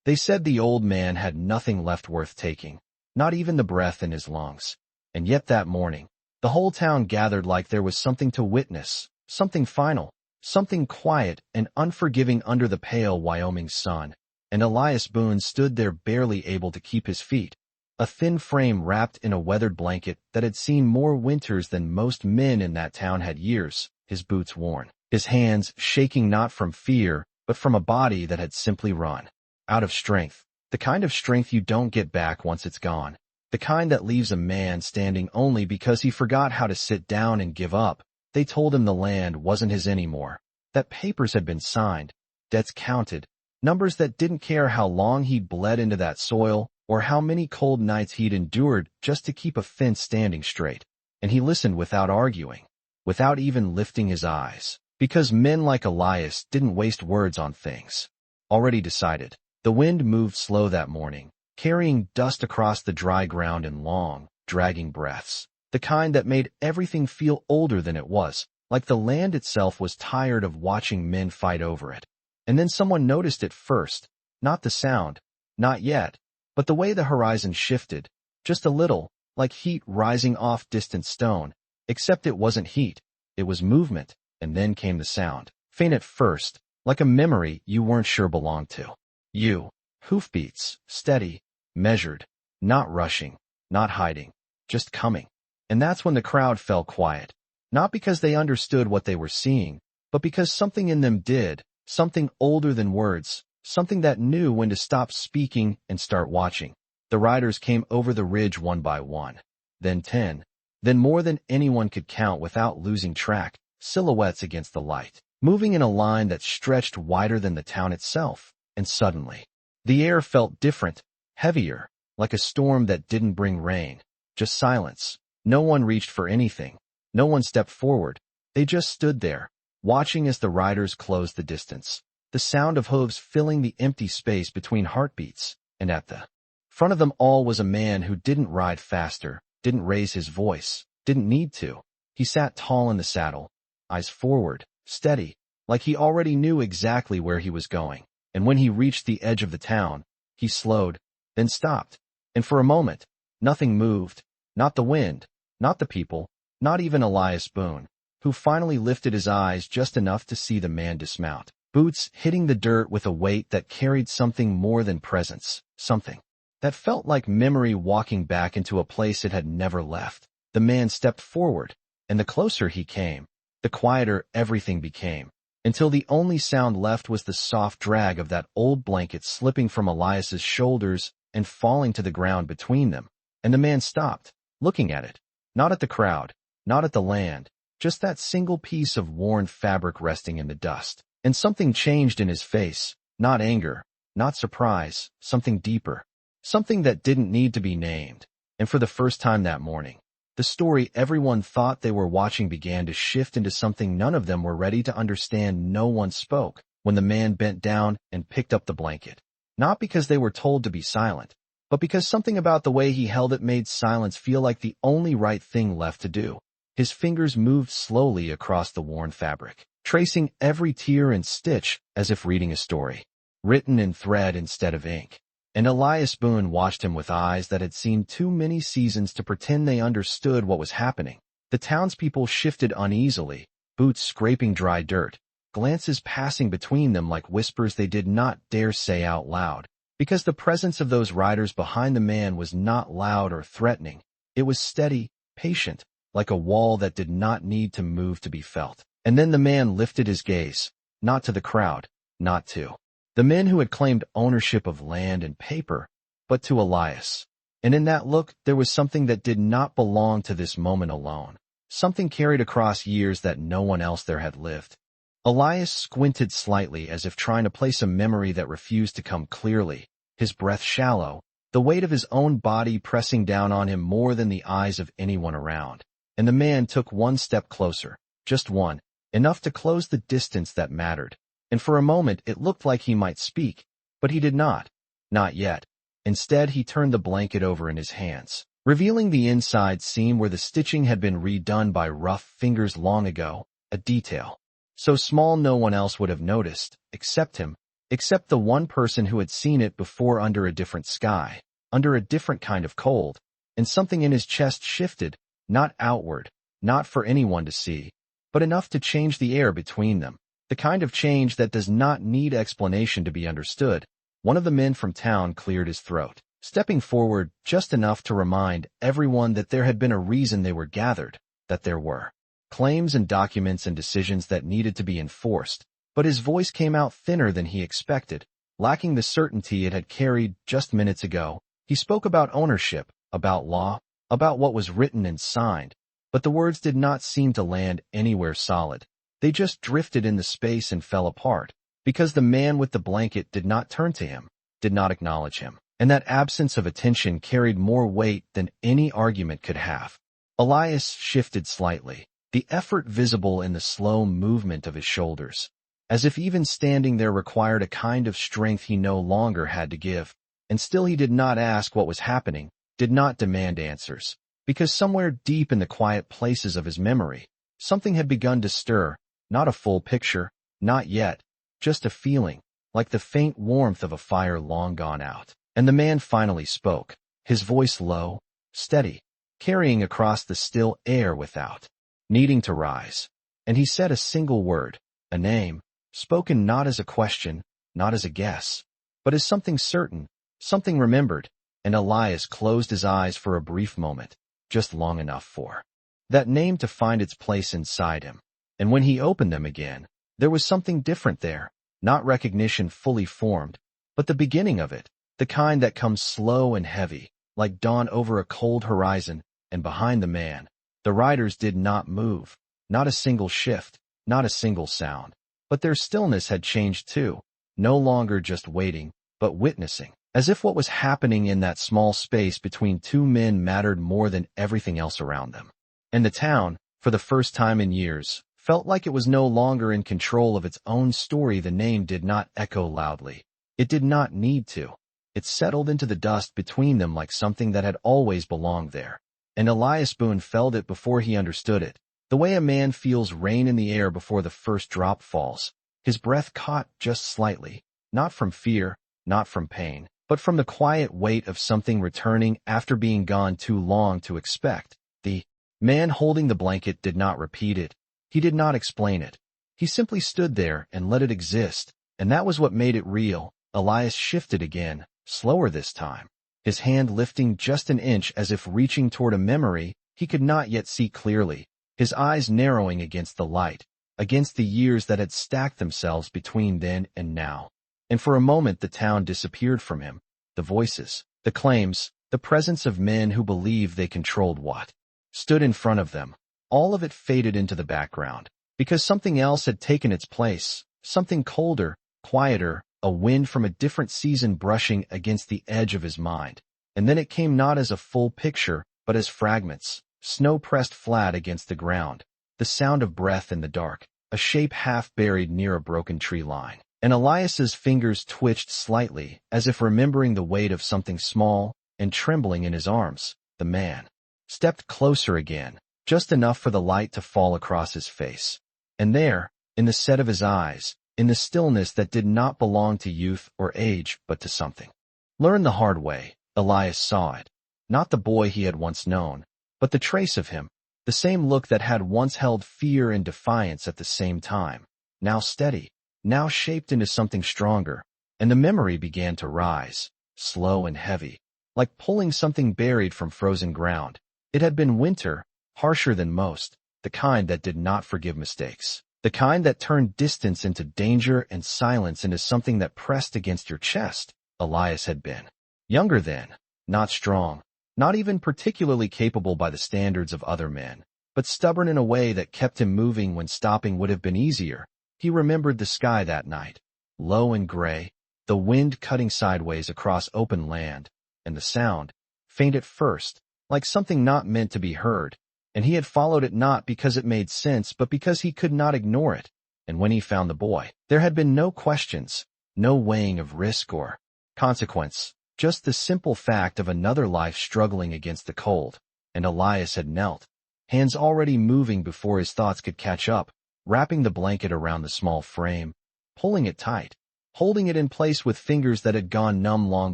They said the old man had nothing left worth taking, not even the breath in his lungs. And yet that morning, the whole town gathered like there was something to witness, something final, something quiet and unforgiving under the pale Wyoming sun. And Elias Boone stood there barely able to keep his feet, a thin frame wrapped in a weathered blanket that had seen more winters than most men in that town had years, his boots worn, his hands shaking not from fear, but from a body that had simply run out of strength, the kind of strength you don't get back once it's gone, the kind that leaves a man standing only because he forgot how to sit down and give up. They told him the land wasn't his anymore, that papers had been signed, debts counted, numbers that didn't care how long he'd bled into that soil or how many cold nights he'd endured just to keep a fence standing straight. And he listened without arguing, without even lifting his eyes, because men like Elias didn't waste words on things already decided. The wind moved slow that morning, carrying dust across the dry ground in long, dragging breaths, the kind that made everything feel older than it was, like the land itself was tired of watching men fight over it. And then someone noticed it first, not the sound, not yet, but the way the horizon shifted, just a little, like heat rising off distant stone, except it wasn't heat, it was movement, and then came the sound, faint at first, like a memory you weren't sure belonged to you. Hoofbeats, steady, measured, not rushing, not hiding, just coming. And that's when the crowd fell quiet, not because they understood what they were seeing, but because something in them did, something older than words, something that knew when to stop speaking and start watching. The riders came over the ridge one by one, then 10, then more than anyone could count without losing track, silhouettes against the light, moving in a line that stretched wider than the town itself. And suddenly, the air felt different, heavier, like a storm that didn't bring rain, just silence. No one reached for anything. No one stepped forward. They just stood there, watching as the riders closed the distance, the sound of hooves filling the empty space between heartbeats. And at the front of them all was a man who didn't ride faster, didn't raise his voice, didn't need to. He sat tall in the saddle, eyes forward, steady, like he already knew exactly where he was going. And when he reached the edge of the town, he slowed, then stopped. And for a moment, nothing moved, not the wind, not the people, not even Elias Boone, who finally lifted his eyes just enough to see the man dismount, boots hitting the dirt with a weight that carried something more than presence, something that felt like memory walking back into a place it had never left. The man stepped forward, and the closer he came, the quieter everything became, until the only sound left was the soft drag of that old blanket slipping from Elias's shoulders and falling to the ground between them. And the man stopped, looking at it, not at the crowd, not at the land, just that single piece of worn fabric resting in the dust. And something changed in his face, not anger, not surprise, something deeper, something that didn't need to be named. And for the first time that morning, the story everyone thought they were watching began to shift into something none of them were ready to understand. No one spoke when the man bent down and picked up the blanket, not because they were told to be silent, but because something about the way he held it made silence feel like the only right thing left to do. His fingers moved slowly across the worn fabric, tracing every tear and stitch as if reading a story, written in thread instead of ink. And Elias Boone watched him with eyes that had seen too many seasons to pretend they understood what was happening. The townspeople shifted uneasily, boots scraping dry dirt, glances passing between them like whispers they did not dare say out loud, because the presence of those riders behind the man was not loud or threatening. It was steady, patient, like a wall that did not need to move to be felt. And then the man lifted his gaze, not to the crowd, not to the men who had claimed ownership of land and paper, but to Elias. And in that look, there was something that did not belong to this moment alone, something carried across years that no one else there had lived. Elias squinted slightly as if trying to place a memory that refused to come clearly, his breath shallow, the weight of his own body pressing down on him more than the eyes of anyone around. And the man took one step closer, just one, enough to close the distance that mattered. And for a moment it looked like he might speak, but he did not. Not yet. Instead he turned the blanket over in his hands, revealing the inside seam where the stitching had been redone by rough fingers long ago, a detail so small no one else would have noticed, except him, except the one person who had seen it before under a different sky, under a different kind of cold, and something in his chest shifted, not outward, not for anyone to see, but enough to change the air between them, the kind of change that does not need explanation to be understood. One of the men from town cleared his throat, stepping forward just enough to remind everyone that there had been a reason they were gathered, that there were claims and documents and decisions that needed to be enforced, but his voice came out thinner than he expected, lacking the certainty it had carried just minutes ago. He spoke about ownership, about law, about what was written and signed, but the words did not seem to land anywhere solid. They just drifted in the space and fell apart, because the man with the blanket did not turn to him, did not acknowledge him, and that absence of attention carried more weight than any argument could have. Elias shifted slightly, the effort visible in the slow movement of his shoulders, as if even standing there required a kind of strength he no longer had to give. And still he did not ask what was happening, did not demand answers, because somewhere deep in the quiet places of his memory, something had begun to stir, not a full picture, not yet, just a feeling, like the faint warmth of a fire long gone out. And the man finally spoke, his voice low, steady, carrying across the still air without needing to rise. And he said a single word, a name, spoken not as a question, not as a guess, but as something certain, something remembered. And Elias closed his eyes for a brief moment, just long enough for that name to find its place inside him. And when he opened them again, there was something different there, not recognition fully formed, but the beginning of it, the kind that comes slow and heavy, like dawn over a cold horizon. And behind the man, the riders did not move, not a single shift, not a single sound. But their stillness had changed too, no longer just waiting, but witnessing, as if what was happening in that small space between two men mattered more than everything else around them. And the town, for the first time in years, felt like it was no longer in control of its own story. The name did not echo loudly. It did not need to. It settled into the dust between them like something that had always belonged there. And Elias Boone felt it before he understood it, the way a man feels rain in the air before the first drop falls. His breath caught just slightly, not from fear, not from pain, but from the quiet weight of something returning after being gone too long to expect. The man holding the blanket did not repeat it. He did not explain it. He simply stood there and let it exist, and that was what made it real. Elias shifted again, slower this time, his hand lifting just an inch as if reaching toward a memory he could not yet see clearly, his eyes narrowing against the light, against the years that had stacked themselves between then and now. And for a moment the town disappeared from him, the voices, the claims, the presence of men who believed they controlled what stood in front of them. All of it faded into the background, because something else had taken its place, something colder, quieter, a wind from a different season brushing against the edge of his mind. And then it came not as a full picture, but as fragments, snow pressed flat against the ground, the sound of breath in the dark, a shape half buried near a broken tree line. And Elias's fingers twitched slightly, as if remembering the weight of something small, and trembling in his arms. The man stepped closer again, just enough for the light to fall across his face. And there, in the set of his eyes, in the stillness that did not belong to youth or age but to something learned the hard way, Elias saw it. Not the boy he had once known, but the trace of him, the same look that had once held fear and defiance at the same time, now steady, now shaped into something stronger. And the memory began to rise, slow and heavy, like pulling something buried from frozen ground. It had been winter, harsher than most, the kind that did not forgive mistakes, the kind that turned distance into danger and silence into something that pressed against your chest. Elias had been younger then, not strong, not even particularly capable by the standards of other men, but stubborn in a way that kept him moving when stopping would have been easier. He remembered the sky that night, low and gray, the wind cutting sideways across open land, and the sound, faint at first, like something not meant to be heard. And he had followed it not because it made sense, but because he could not ignore it. And when he found the boy, there had been no questions, no weighing of risk or consequence, just the simple fact of another life struggling against the cold. And Elias had knelt, hands already moving before his thoughts could catch up, wrapping the blanket around the small frame, pulling it tight, holding it in place with fingers that had gone numb long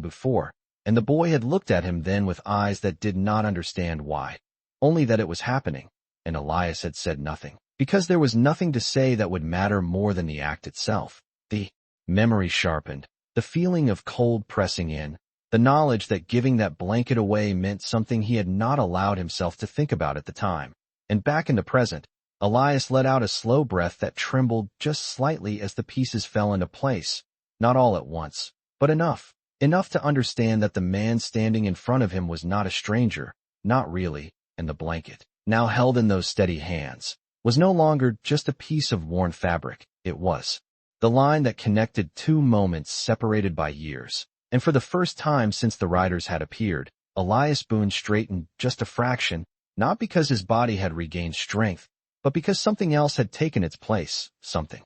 before, and the boy had looked at him then with eyes that did not understand why, only that it was happening, and Elias had said nothing, because there was nothing to say that would matter more than the act itself. The memory sharpened, the feeling of cold pressing in, the knowledge that giving that blanket away meant something he had not allowed himself to think about at the time. And back in the present, Elias let out a slow breath that trembled just slightly as the pieces fell into place, not all at once, but enough to understand that the man standing in front of him was not a stranger, not really, and the blanket, now held in those steady hands, was no longer just a piece of worn fabric. It was the line that connected two moments separated by years. And for the first time since the riders had appeared, Elias Boone straightened just a fraction, not because his body had regained strength, but because something else had taken its place, something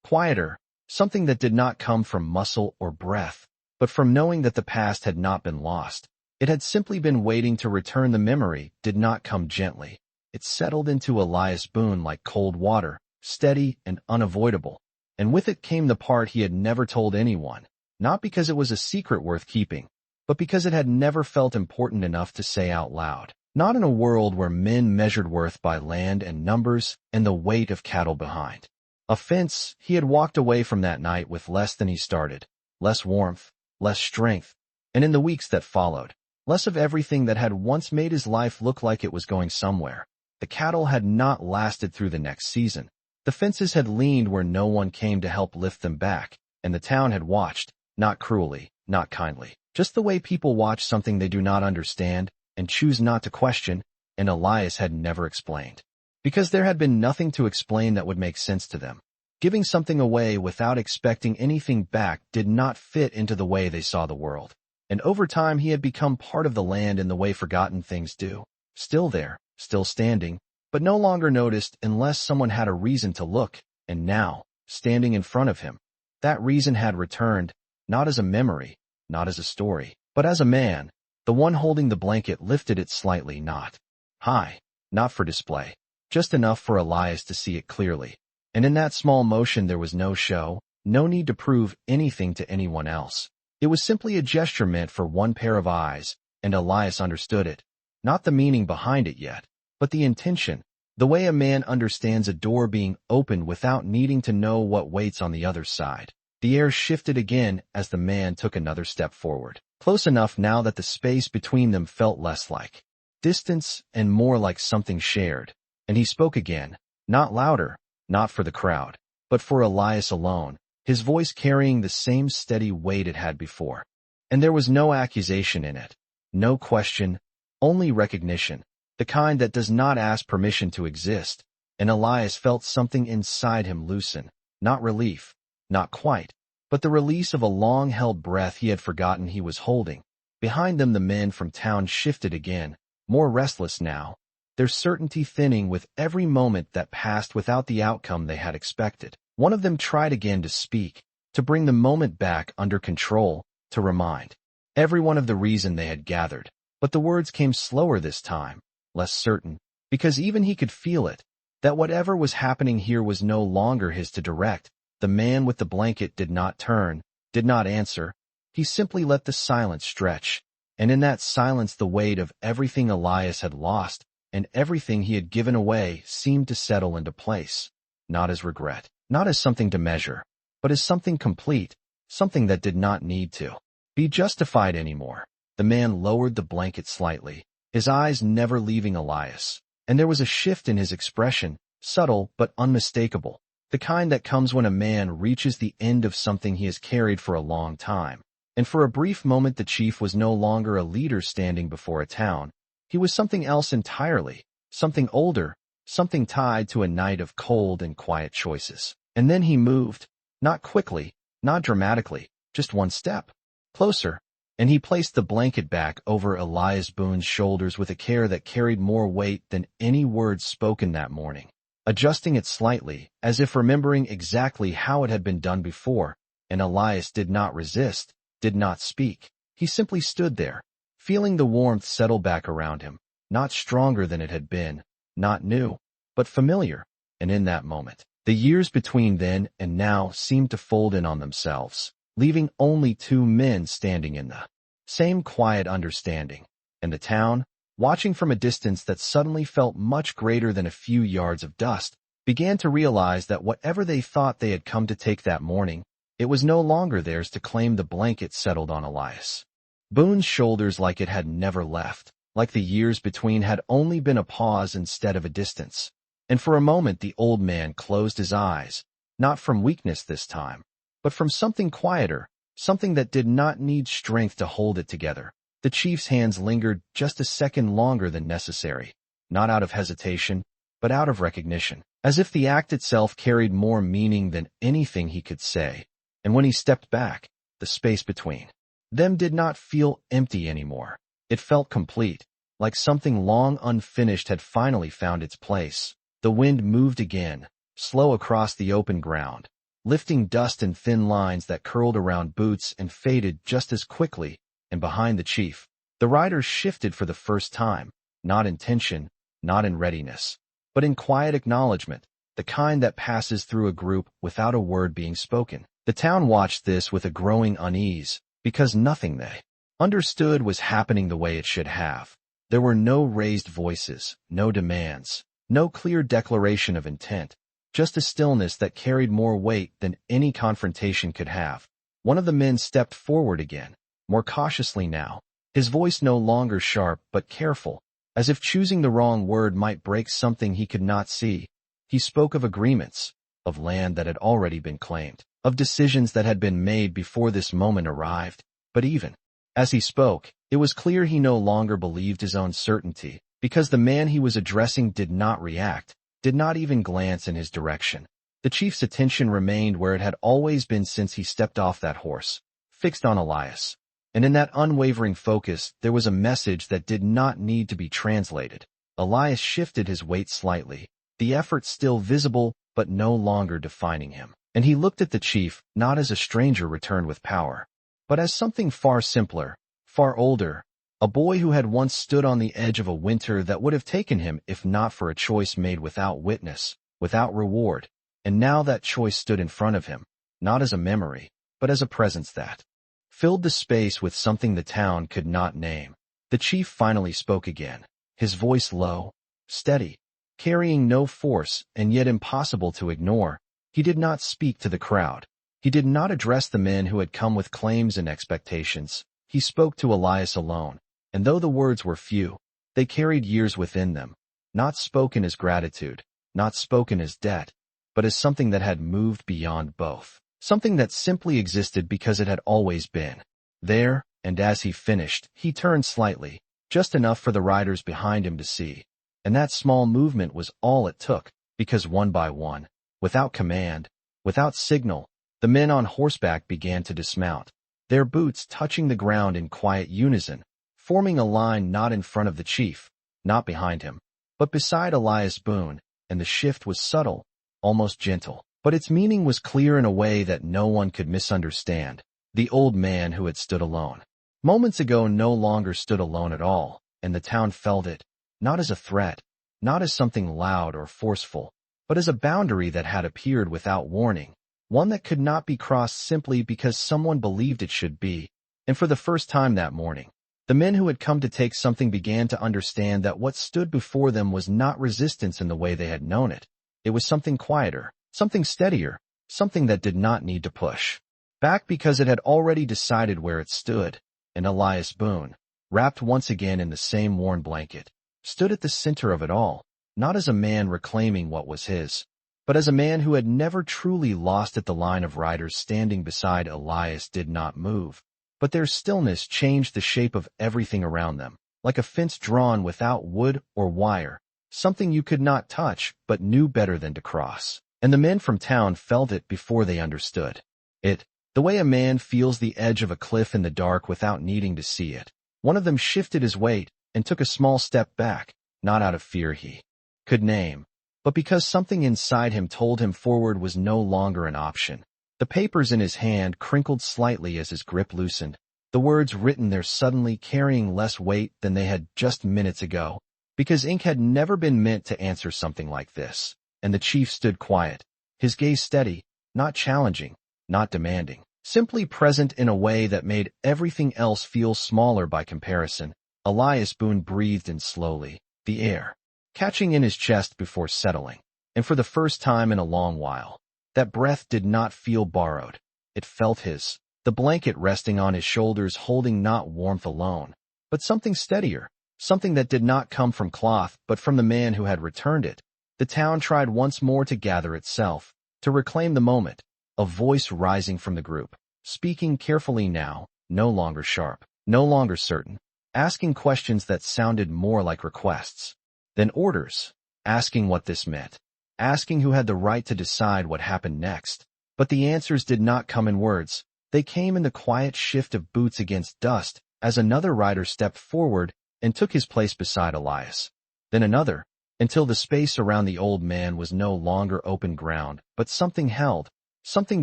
quieter, something that did not come from muscle or breath, but from knowing that the past had not been lost. It had simply been waiting to return. The memory did not come gently. It settled into Elias Boone like cold water, steady and unavoidable, and with it came the part he had never told anyone. Not because it was a secret worth keeping, but because it had never felt important enough to say out loud. Not in a world where men measured worth by land and numbers and the weight of cattle behind a fence. He had walked away from that night with less than he started, less warmth, less strength, and in the weeks that followed, less of everything that had once made his life look like it was going somewhere. The cattle had not lasted through the next season. The fences had leaned where no one came to help lift them back, and the town had watched. Not cruelly, not kindly, just the way people watch something they do not understand and choose not to question, and Elias had never explained. Because there had been nothing to explain that would make sense to them. Giving something away without expecting anything back did not fit into the way they saw the world. And over time he had become part of the land in the way forgotten things do. Still there, still standing, but no longer noticed unless someone had a reason to look, and now, standing in front of him, that reason had returned. Not as a memory, not as a story, but as a man. The one holding the blanket lifted it slightly, not high, not for display, just enough for Elias to see it clearly. And in that small motion there was no show, no need to prove anything to anyone else. It was simply a gesture meant for one pair of eyes, and Elias understood it. Not the meaning behind it yet, but the intention, the way a man understands a door being opened without needing to know what waits on the other side. The air shifted again as the man took another step forward, close enough now that the space between them felt less like distance and more like something shared. And he spoke again, not louder, not for the crowd, but for Elias alone, his voice carrying the same steady weight it had before. And there was no accusation in it, no question, only recognition, the kind that does not ask permission to exist. And Elias felt something inside him loosen, not relief. Not quite, but the release of a long-held breath he had forgotten he was holding. Behind them the men from town shifted again, more restless now, their certainty thinning with every moment that passed without the outcome they had expected. One of them tried again to speak, to bring the moment back under control, to remind everyone of the reason they had gathered. But the words came slower this time, less certain, because even he could feel it, that whatever was happening here was no longer his to direct. The man with the blanket did not turn, did not answer. He simply let the silence stretch, and in that silence the weight of everything Elias had lost and everything he had given away seemed to settle into place, not as regret, not as something to measure, but as something complete, something that did not need to be justified anymore. The man lowered the blanket slightly, his eyes never leaving Elias, and there was a shift in his expression, subtle but unmistakable. The kind that comes when a man reaches the end of something he has carried for a long time. And for a brief moment the chief was no longer a leader standing before a town. He was something else entirely, something older, something tied to a night of cold and quiet choices. And then he moved, not quickly, not dramatically, just one step closer, and he placed the blanket back over Elias Boone's shoulders with a care that carried more weight than any words spoken that morning. Adjusting it slightly, as if remembering exactly how it had been done before, and Elias did not resist, did not speak. He simply stood there, feeling the warmth settle back around him, not stronger than it had been, not new, but familiar. And in that moment, the years between then and now seemed to fold in on themselves. leaving only two men standing in the same quiet understanding. And the town, watching from a distance that suddenly felt much greater than a few yards of dust, began to realize that whatever they thought they had come to take that morning, it was no longer theirs to claim. The blanket settled on Elias Boone's shoulders like it had never left, like the years between had only been a pause instead of a distance. And for a moment the old man closed his eyes, not from weakness this time, but from something quieter, something that did not need strength to hold it together. The chief's hands lingered just a second longer than necessary, not out of hesitation, but out of recognition, as if the act itself carried more meaning than anything he could say. And when he stepped back, the space between them did not feel empty anymore. It felt complete, like something long unfinished had finally found its place. The wind moved again, slow across the open ground, lifting dust in thin lines that curled around boots and faded just as quickly. And behind the chief, the riders shifted for the first time, not in tension, not in readiness, but in quiet acknowledgement, the kind that passes through a group without a word being spoken. The town watched this with a growing unease, because nothing they understood was happening the way it should have. There were no raised voices, no demands, no clear declaration of intent, just a stillness that carried more weight than any confrontation could have. One of the men stepped forward again, more cautiously now, his voice no longer sharp but careful, as if choosing the wrong word might break something he could not see. He spoke of agreements, of land that had already been claimed, of decisions that had been made before this moment arrived. But even as he spoke, it was clear he no longer believed his own certainty, because the man he was addressing did not react, did not even glance in his direction. The chief's attention remained where it had always been since he stepped off that horse, fixed on Elias. And in that unwavering focus there was a message that did not need to be translated. Elias shifted his weight slightly, the effort still visible but no longer defining him. And he looked at the chief, not as a stranger returned with power, but as something far simpler, far older, a boy who had once stood on the edge of a winter that would have taken him if not for a choice made without witness, without reward. And now that choice stood in front of him, not as a memory, but as a presence that filled the space with something the town could not name. The chief finally spoke again, his voice low, steady, carrying no force and yet impossible to ignore. He did not speak to the crowd. He did not address the men who had come with claims and expectations. He spoke to Elias alone, and though the words were few, they carried years within them, not spoken as gratitude, not spoken as debt, but as something that had moved beyond both. Something that simply existed because it had always been there. And as he finished, he turned slightly, just enough for the riders behind him to see. And that small movement was all it took, because one by one, without command, without signal, the men on horseback began to dismount, their boots touching the ground in quiet unison, forming a line not in front of the chief, not behind him, but beside Elias Boone. And the shift was subtle, almost gentle, but its meaning was clear in a way that no one could misunderstand. The old man who had stood alone moments ago no longer stood alone at all, and the town felt it, not as a threat, not as something loud or forceful, but as a boundary that had appeared without warning, one that could not be crossed simply because someone believed it should be. And for the first time that morning, the men who had come to take something began to understand that what stood before them was not resistance in the way they had known it. It was something quieter, something steadier, something that did not need to push back because it had already decided where it stood. And Elias Boone, wrapped once again in the same worn blanket, stood at the center of it all, not as a man reclaiming what was his, but as a man who had never truly lost at the line of riders standing beside Elias did not move. But their stillness changed the shape of everything around them, like a fence drawn without wood or wire, something you could not touch but knew better than to cross. And the men from town felt it before they understood it, the way a man feels the edge of a cliff in the dark without needing to see it. One of them shifted his weight and took a small step back, not out of fear he could name, but because something inside him told him forward was no longer an option. The papers in his hand crinkled slightly as his grip loosened, the words written there suddenly carrying less weight than they had just minutes ago, because ink had never been meant to answer something like this. And the chief stood quiet, his gaze steady, not challenging, not demanding, simply present in a way that made everything else feel smaller by comparison. Elias Boone breathed in slowly, the air catching in his chest before settling, and for the first time in a long while, that breath did not feel borrowed. It felt his, the blanket resting on his shoulders holding not warmth alone, but something steadier, something that did not come from cloth but from the man who had returned it. The town tried once more to gather itself, to reclaim the moment, a voice rising from the group, speaking carefully now, no longer sharp, no longer certain, asking questions that sounded more like requests than orders, asking what this meant, asking who had the right to decide what happened next. But the answers did not come in words. They came in the quiet shift of boots against dust as another rider stepped forward and took his place beside Elias. Then another, until the space around the old man was no longer open ground, but something held, something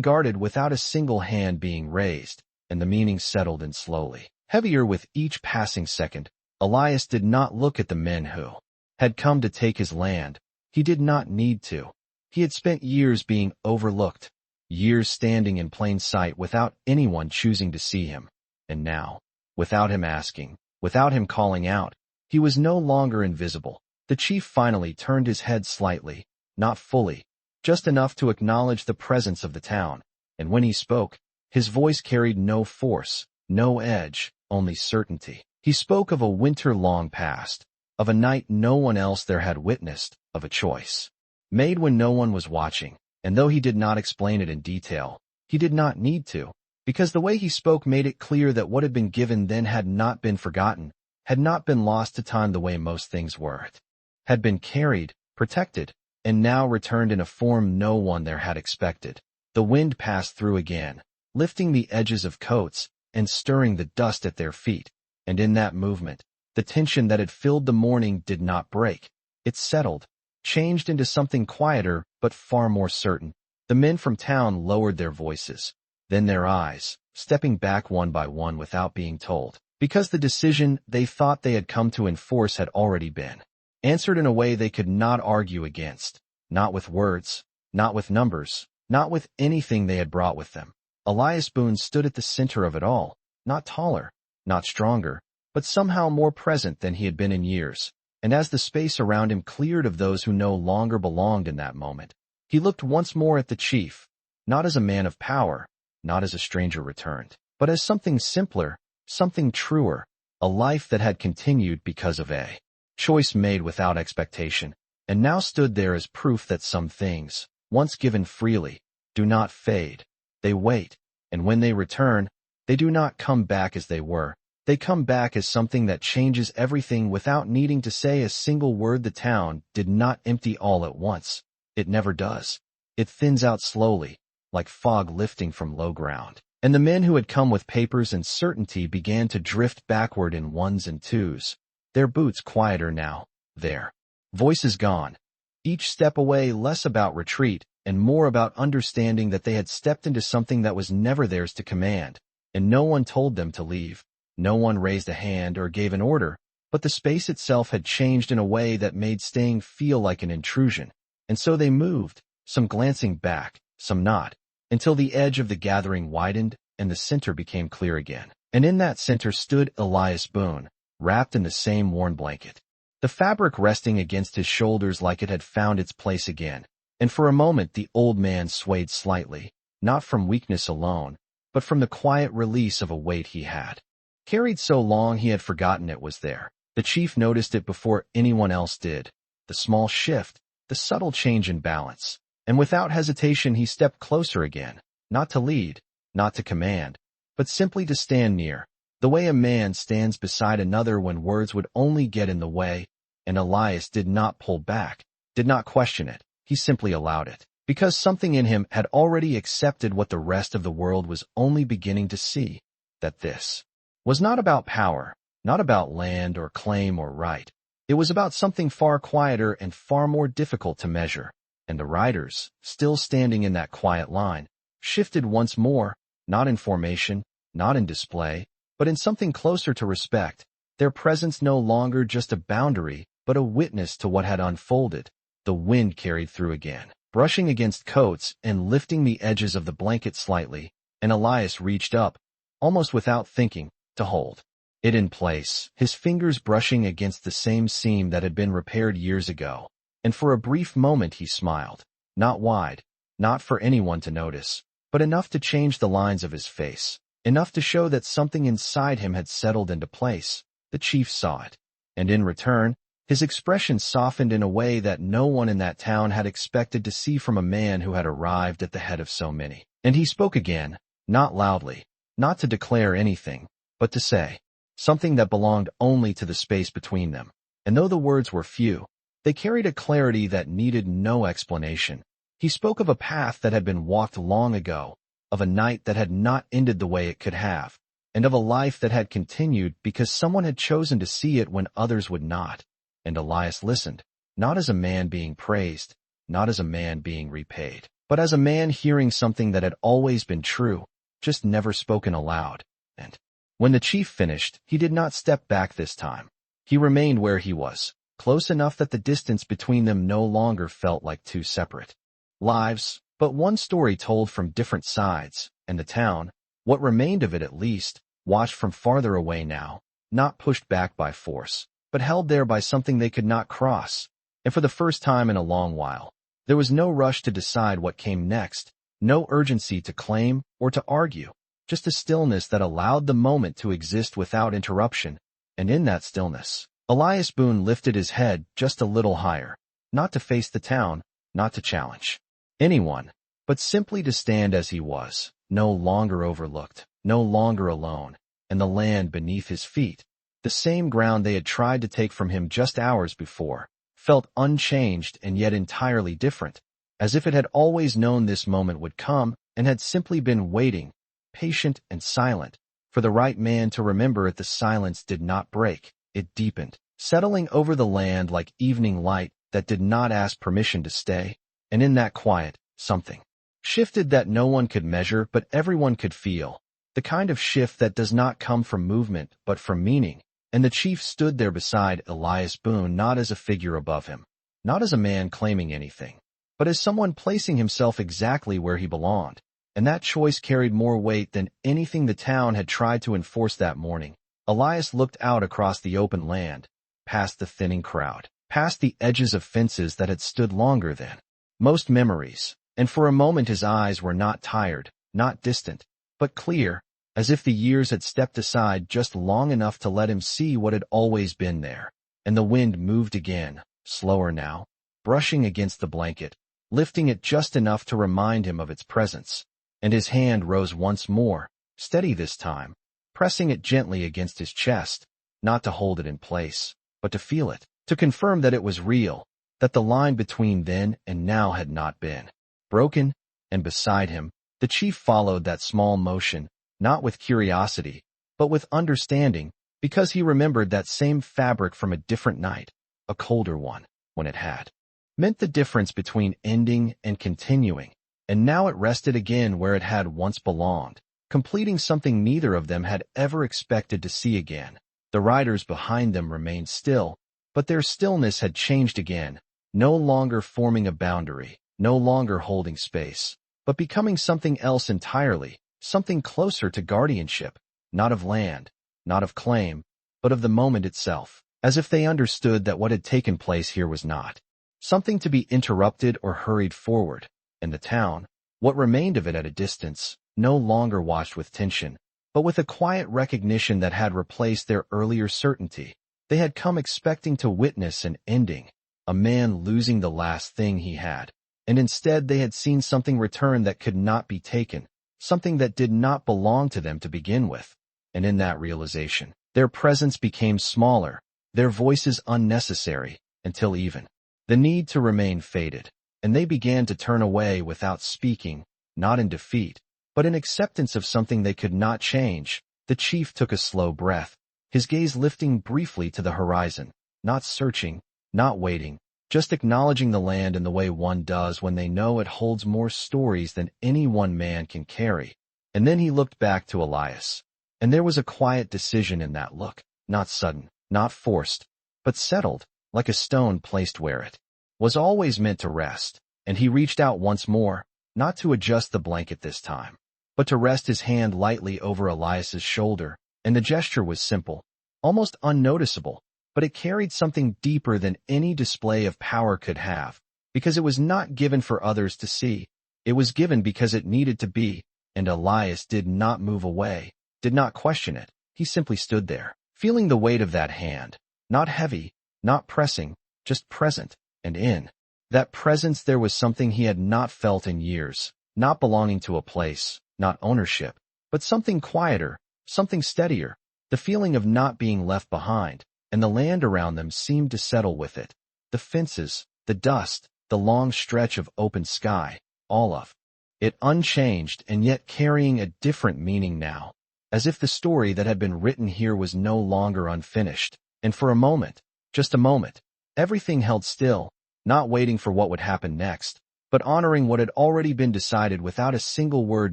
guarded without a single hand being raised, and the meaning settled in slowly. Heavier with each passing second, Elias did not look at the men who had come to take his land. He did not need to. He had spent years being overlooked, years standing in plain sight without anyone choosing to see him. And now, without him asking, without him calling out, he was no longer invisible. The chief finally turned his head slightly, not fully, just enough to acknowledge the presence of the town, and when he spoke, his voice carried no force, no edge, only certainty. He spoke of a winter long past, of a night no one else there had witnessed, of a choice made when no one was watching, and though he did not explain it in detail, he did not need to, because the way he spoke made it clear that what had been given then had not been forgotten, had not been lost to time the way most things were. It had been carried, protected, and now returned in a form no one there had expected. The wind passed through again, lifting the edges of coats and stirring the dust at their feet, and in that movement, the tension that had filled the morning did not break. It settled, changed into something quieter but far more certain. The men from town lowered their voices, then their eyes, stepping back one by one without being told, because the decision they thought they had come to enforce had already been answered in a way they could not argue against, not with words, not with numbers, not with anything they had brought with them. Elias Boone stood at the center of it all, not taller, not stronger, but somehow more present than he had been in years, and as the space around him cleared of those who no longer belonged in that moment, he looked once more at the chief, not as a man of power, not as a stranger returned, but as something simpler, something truer, a life that had continued because of a choice made without expectation, and now stood there as proof that some things, once given freely, do not fade. They wait, and when they return, they do not come back as they were. They come back as something that changes everything without needing to say a single word. The town did not empty all at once. It never does. It thins out slowly, like fog lifting from low ground. And the men who had come with papers and certainty began to drift backward in ones and twos, their boots quieter now, their voices gone, each step away less about retreat and more about understanding that they had stepped into something that was never theirs to command, and no one told them to leave. No one raised a hand or gave an order, but the space itself had changed in a way that made staying feel like an intrusion, and so they moved, some glancing back, some not, until the edge of the gathering widened and the center became clear again. And in that center stood Elias Boone, wrapped in the same worn blanket, the fabric resting against his shoulders like it had found its place again. And for a moment the old man swayed slightly, not from weakness alone, but from the quiet release of a weight he had carried so long he had forgotten it was there. The chief noticed it before anyone else did, the small shift, the subtle change in balance, and without hesitation he stepped closer again, not to lead, not to command, but simply to stand near, the way a man stands beside another when words would only get in the way. And Elias did not pull back, did not question it, he simply allowed it, because something in him had already accepted what the rest of the world was only beginning to see, that this was not about power, not about land or claim or right. It was about something far quieter and far more difficult to measure. And the riders, still standing in that quiet line, shifted once more, not in formation, not in display, but in something closer to respect, their presence no longer just a boundary, but a witness to what had unfolded. The wind carried through again, brushing against coats and lifting the edges of the blanket slightly, and Elias reached up, almost without thinking, to hold it in place, his fingers brushing against the same seam that had been repaired years ago. And for a brief moment he smiled, not wide, not for anyone to notice, but enough to change the lines of his face, enough to show that something inside him had settled into place. The chief saw it, and in return, his expression softened in a way that no one in that town had expected to see from a man who had arrived at the head of so many. And he spoke again, not loudly, not to declare anything, but to say something that belonged only to the space between them. And though the words were few, they carried a clarity that needed no explanation. He spoke of a path that had been walked long ago, of a night that had not ended the way it could have, and of a life that had continued because someone had chosen to see it when others would not. And Elias listened, not as a man being praised, not as a man being repaid, but as a man hearing something that had always been true, just never spoken aloud. And when the chief finished, he did not step back this time. He remained where he was, close enough that the distance between them no longer felt like two separate lives, but one story told from different sides, and the town, what remained of it at least, watched from farther away now, not pushed back by force, but held there by something they could not cross. And for the first time in a long while, there was no rush to decide what came next, no urgency to claim or to argue, just a stillness that allowed the moment to exist without interruption. And in that stillness, Elias Boone lifted his head just a little higher, not to face the town, not to challenge anyone, but simply to stand as he was, no longer overlooked, no longer alone, and the land beneath his feet, the same ground they had tried to take from him just hours before, felt unchanged and yet entirely different, as if it had always known this moment would come and had simply been waiting, patient and silent, for the right man to remember it. The silence did not break, it deepened, settling over the land like evening light that did not ask permission to stay. And in that quiet, something shifted that no one could measure but everyone could feel, the kind of shift that does not come from movement but from meaning. And the chief stood there beside Elias Boone, not as a figure above him, not as a man claiming anything, but as someone placing himself exactly where he belonged. And that choice carried more weight than anything the town had tried to enforce that morning. Elias looked out across the open land, past the thinning crowd, past the edges of fences that had stood longer than most memories, and for a moment his eyes were not tired, not distant, but clear, as if the years had stepped aside just long enough to let him see what had always been there. And the wind moved again, slower now, brushing against the blanket, lifting it just enough to remind him of its presence. And his hand rose once more, steady this time, pressing it gently against his chest, not to hold it in place, but to feel it, to confirm that it was real, that the line between then and now had not been broken. And beside him, the chief followed that small motion, not with curiosity, but with understanding, because he remembered that same fabric from a different night, a colder one, when it had meant the difference between ending and continuing. And now it rested again where it had once belonged, completing something neither of them had ever expected to see again. The riders behind them remained still, but their stillness had changed again, no longer forming a boundary, no longer holding space, but becoming something else entirely, something closer to guardianship, not of land, not of claim, but of the moment itself, as if they understood that what had taken place here was not something to be interrupted or hurried forward. And the town, what remained of it at a distance, no longer watched with tension, but with a quiet recognition that had replaced their earlier certainty. They had come expecting to witness an ending, a man losing the last thing he had, and instead they had seen something return that could not be taken, something that did not belong to them to begin with. And in that realization, their presence became smaller, their voices unnecessary, until even the need to remain faded, and they began to turn away without speaking, not in defeat, but in acceptance of something they could not change. The chief took a slow breath, his gaze lifting briefly to the horizon, not searching, not waiting, just acknowledging the land in the way one does when they know it holds more stories than any one man can carry. And then he looked back to Elias, and there was a quiet decision in that look, not sudden, not forced, but settled, like a stone placed where it was always meant to rest. And he reached out once more, not to adjust the blanket this time, but to rest his hand lightly over Elias's shoulder, and the gesture was simple, almost unnoticeable, but it carried something deeper than any display of power could have, because it was not given for others to see. It was given because it needed to be, and Elias did not move away, did not question it. He simply stood there, feeling the weight of that hand, not heavy, not pressing, just present, and in that presence there was something he had not felt in years, not belonging to a place, not ownership, but something quieter, something steadier, the feeling of not being left behind, and the land around them seemed to settle with it. The fences, the dust, the long stretch of open sky, all of it unchanged and yet carrying a different meaning now, as if the story that had been written here was no longer unfinished. And for a moment, just a moment, everything held still, not waiting for what would happen next, but honoring what had already been decided without a single word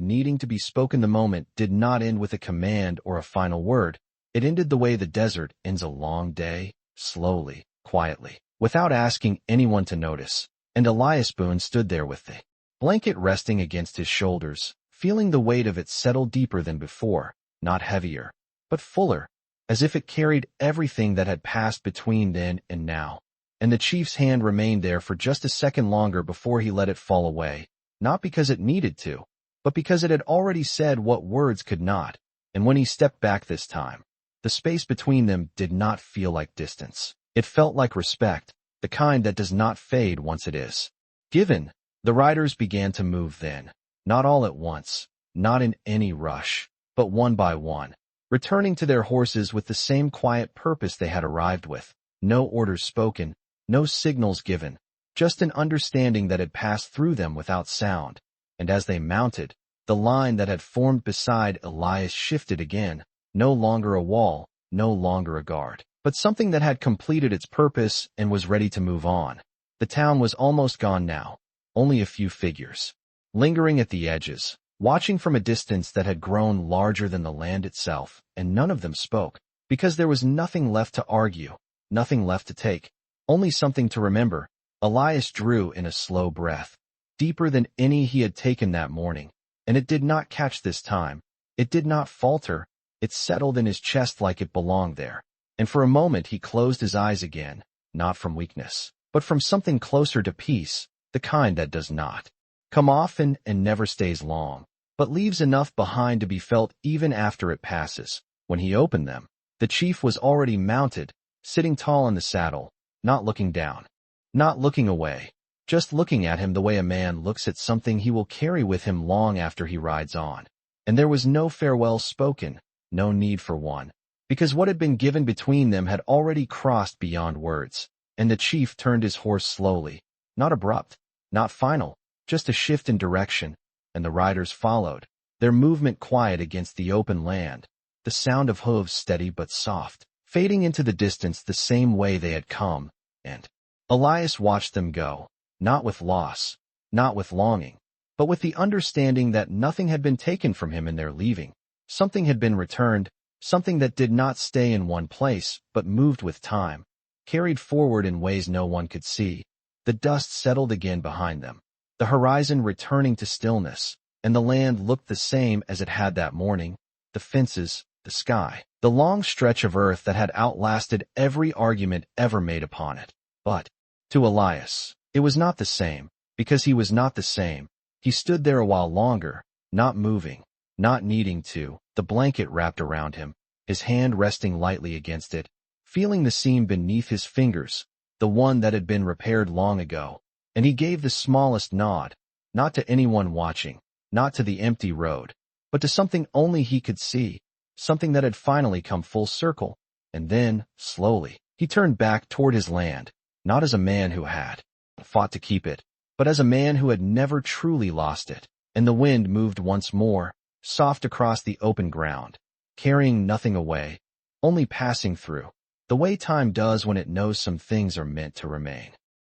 needing to be spoken. The moment did not end with a command or a final word. It ended the way the desert ends a long day, slowly, quietly, without asking anyone to notice. And Elias Boone stood there with the blanket resting against his shoulders, feeling the weight of it settle deeper than before, not heavier, but fuller, as if it carried everything that had passed between then and now. And the chief's hand remained there for just a second longer before he let it fall away, not because it needed to, but because it had already said what words could not. And when he stepped back this time, the space between them did not feel like distance. It felt like respect, the kind that does not fade once it is given. The riders began to move then, not all at once, not in any rush, but one by one, returning to their horses with the same quiet purpose they had arrived with. No orders spoken, no signals given, just an understanding that had passed through them without sound. And as they mounted, the line that had formed beside Elias shifted again, no longer a wall, no longer a guard, but something that had completed its purpose and was ready to move on. The town was almost gone now, only a few figures, lingering at the edges, watching from a distance that had grown larger than the land itself, and none of them spoke, because there was nothing left to argue, nothing left to take, only something to remember. Elias drew in a slow breath, deeper than any he had taken that morning, and it did not catch this time. It did not falter. It settled in his chest like it belonged there. And for a moment he closed his eyes again, not from weakness, but from something closer to peace, the kind that does not come often and never stays long, but leaves enough behind to be felt even after it passes. When he opened them, the chief was already mounted, sitting tall in the saddle, not looking down, not looking away, just looking at him the way a man looks at something he will carry with him long after he rides on. And there was no farewell spoken, no need for one, because what had been given between them had already crossed beyond words. And the chief turned his horse slowly, not abrupt, not final, just a shift in direction, and the riders followed, their movement quiet against the open land, the sound of hooves steady but soft, fading into the distance the same way they had come. And Elias watched them go, not with loss, not with longing, but with the understanding that nothing had been taken from him in their leaving. Something had been returned, something that did not stay in one place, but moved with time, carried forward in ways no one could see. The dust settled again behind them, the horizon returning to stillness, and the land looked the same as it had that morning, the fences, the sky, the long stretch of earth that had outlasted every argument ever made upon it. But to Elias, it was not the same, because he was not the same. He stood there a while longer, not moving, not needing to, the blanket wrapped around him, his hand resting lightly against it, feeling the seam beneath his fingers, the one that had been repaired long ago. And he gave the smallest nod, not to anyone watching, not to the empty road, but to something only he could see, something that had finally come full circle. And then, slowly, he turned back toward his land, not as a man who had fought to keep it, but as a man who had never truly lost it. And the wind moved once more, soft across the open ground, carrying nothing away, only passing through, the way time does when it knows some things are meant to remain.